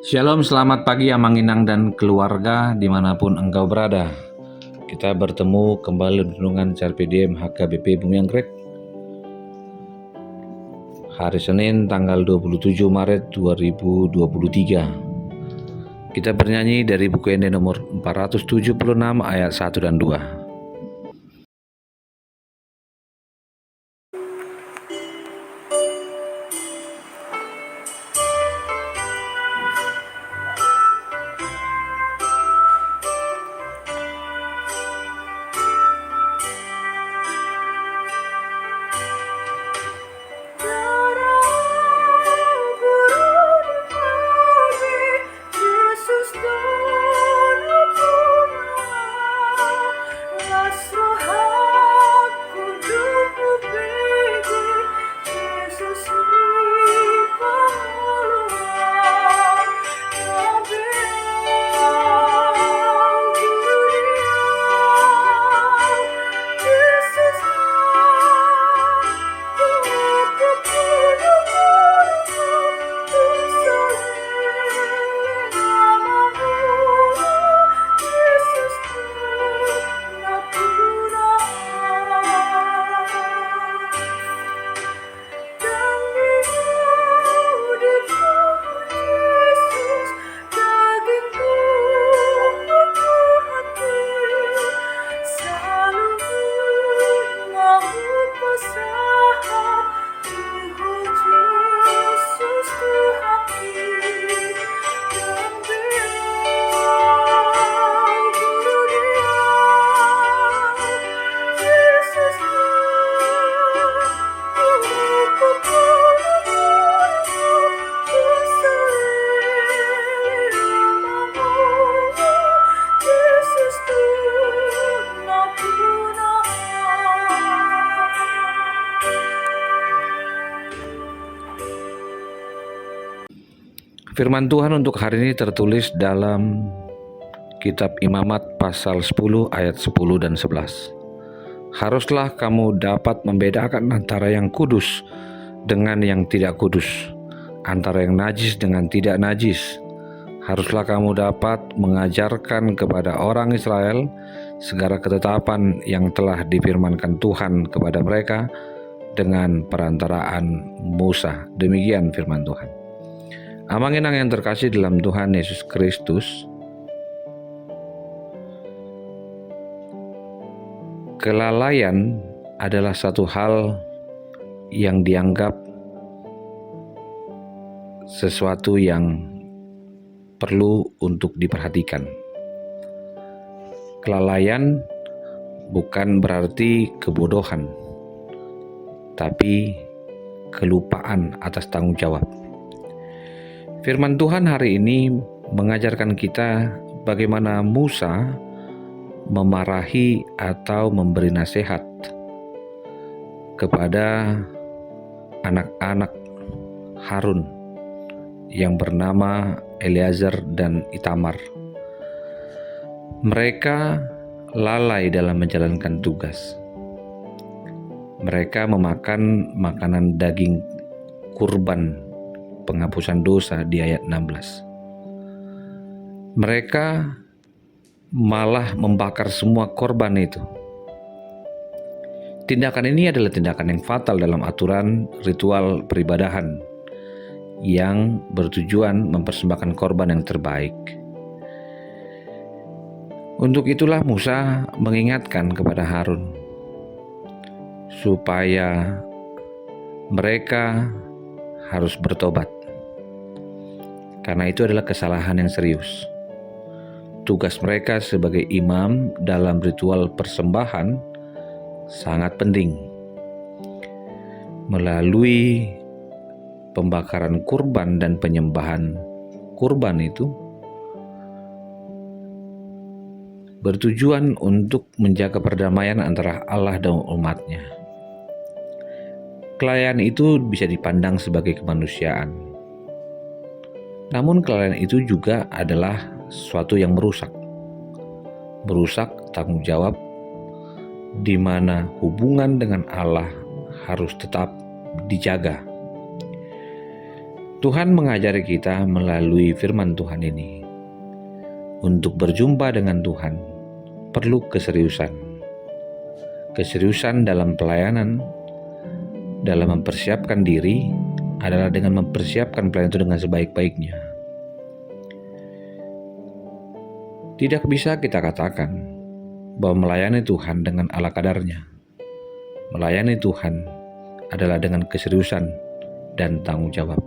Shalom, selamat pagi Amang Inang dan keluarga dimanapun engkau berada. Kita bertemu kembali di renungan CRPDM HKBP Bumi Anggrek hari Senin tanggal 27 Maret 2023. Kita bernyanyi dari buku ND nomor 476 ayat 1 dan 2. Firman Tuhan untuk hari ini tertulis dalam Kitab Imamat pasal 10 ayat 10 dan 11. Haruslah kamu dapat membedakan antara yang kudus dengan yang tidak kudus, antara yang najis dengan tidak najis. Haruslah kamu dapat mengajarkan kepada orang Israel segala ketetapan yang telah difirmankan Tuhan kepada mereka dengan perantaraan Musa. Demikian firman Tuhan. Amang Inang yang terkasih dalam Tuhan Yesus Kristus, kelalaian adalah satu hal yang dianggap sesuatu yang perlu untuk diperhatikan. Kelalaian bukan berarti kebodohan, tapi kelupaan atas tanggung jawab. Firman Tuhan hari ini mengajarkan kita bagaimana Musa memarahi atau memberi nasihat kepada anak-anak Harun yang bernama Eleazar dan Itamar. Mereka lalai dalam menjalankan tugas. Mereka memakan makanan daging kurban penghapusan dosa di ayat 16. Mereka malah membakar semua korban itu. Tindakan ini adalah tindakan yang fatal dalam aturan ritual peribadahan yang bertujuan mempersembahkan korban yang terbaik. Untuk itulah Musa mengingatkan kepada Harun supaya mereka harus bertobat, karena itu adalah kesalahan yang serius. Tugas mereka sebagai imam dalam ritual persembahan sangat penting. Melalui pembakaran kurban dan penyembahan kurban itu bertujuan untuk menjaga perdamaian antara Allah dan umatnya. Kelalaian itu bisa dipandang sebagai kemanusiaan. Namun kelalaian itu juga adalah sesuatu yang merusak tanggung jawab, di mana hubungan dengan Allah harus tetap dijaga. Tuhan mengajari kita melalui firman Tuhan ini. Untuk berjumpa dengan Tuhan perlu keseriusan. Keseriusan dalam pelayanan, dalam mempersiapkan diri adalah dengan mempersiapkan pelayanan itu dengan sebaik-baiknya. Tidak bisa kita katakan bahwa melayani Tuhan dengan ala kadarnya. Melayani Tuhan adalah dengan keseriusan dan tanggung jawab.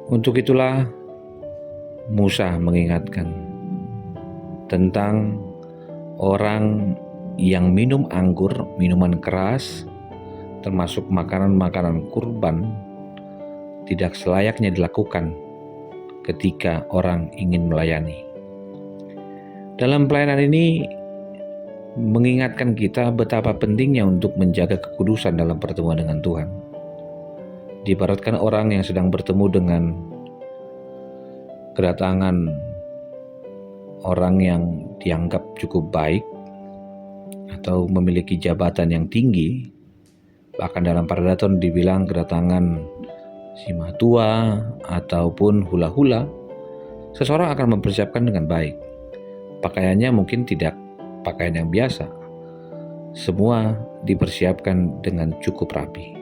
Untuk itulah Musa mengingatkan tentang orang yang minum anggur, minuman keras, termasuk makanan-makanan kurban, tidak selayaknya dilakukan ketika orang ingin melayani. Dalam pelayanan ini mengingatkan kita betapa pentingnya untuk menjaga kekudusan dalam pertemuan dengan Tuhan. Diibaratkan orang yang sedang bertemu dengan kedatangan orang yang dianggap cukup baik atau memiliki jabatan yang tinggi, bahkan dalam Paradaton dibilang kedatangan si matua ataupun hula-hula, seseorang akan mempersiapkan dengan baik. Pakaiannya mungkin tidak pakaian yang biasa, semua dipersiapkan dengan cukup rapi.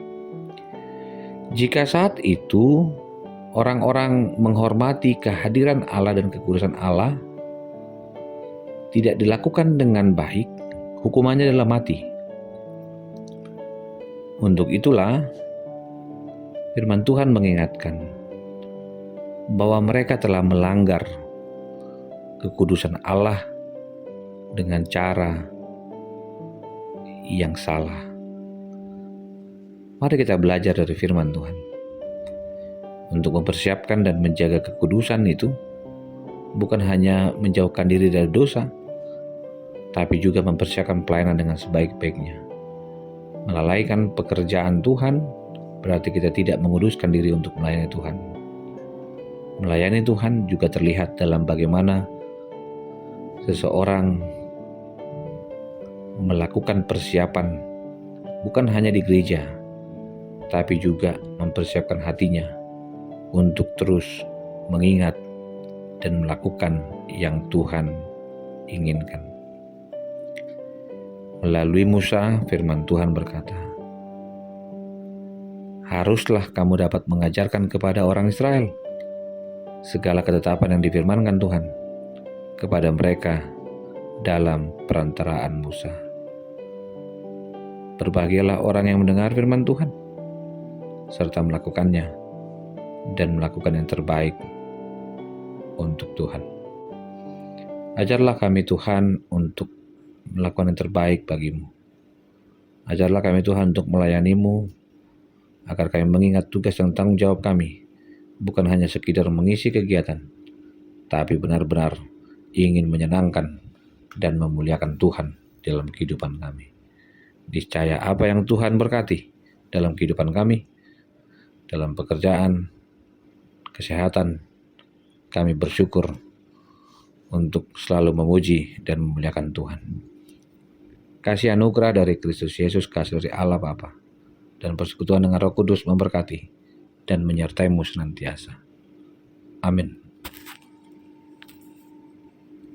Jika saat itu orang-orang menghormati kehadiran Allah dan kekudusan Allah tidak dilakukan dengan baik, hukumannya adalah mati. Untuk itulah firman Tuhan mengingatkan bahwa mereka telah melanggar kekudusan Allah dengan cara yang salah. Mari kita belajar dari firman Tuhan. Untuk mempersiapkan dan menjaga kekudusan itu bukan hanya menjauhkan diri dari dosa, tapi juga mempersiapkan pelayanan dengan sebaik-baiknya. Melalaikan pekerjaan Tuhan berarti kita tidak menguduskan diri untuk melayani Tuhan. Melayani Tuhan juga terlihat dalam bagaimana seseorang melakukan persiapan bukan hanya di gereja, tapi juga mempersiapkan hatinya untuk terus mengingat dan melakukan yang Tuhan inginkan. Melalui Musa, firman Tuhan berkata, "Haruslah kamu dapat mengajarkan kepada orang Israel segala ketetapan yang difirmankan Tuhan kepada mereka dalam perantaraan Musa." Berbahagialah orang yang mendengar firman Tuhan serta melakukannya dan melakukan yang terbaik untuk Tuhan. Ajarlah kami Tuhan untuk melakukan yang terbaik bagimu. Ajarlah kami Tuhan untuk melayanimu, agar kami mengingat tugas dan tanggung jawab kami, bukan hanya sekedar mengisi kegiatan, tapi benar-benar ingin menyenangkan dan memuliakan Tuhan dalam kehidupan kami. Niscaya apa yang Tuhan berkati dalam kehidupan kami, dalam pekerjaan, kesehatan, kami bersyukur untuk selalu memuji dan memuliakan Tuhan. Kasih anugerah dari Kristus Yesus, kasih dari Allah Bapa, dan persekutuan dengan Roh Kudus memberkati dan menyertaimu senantiasa. Amin.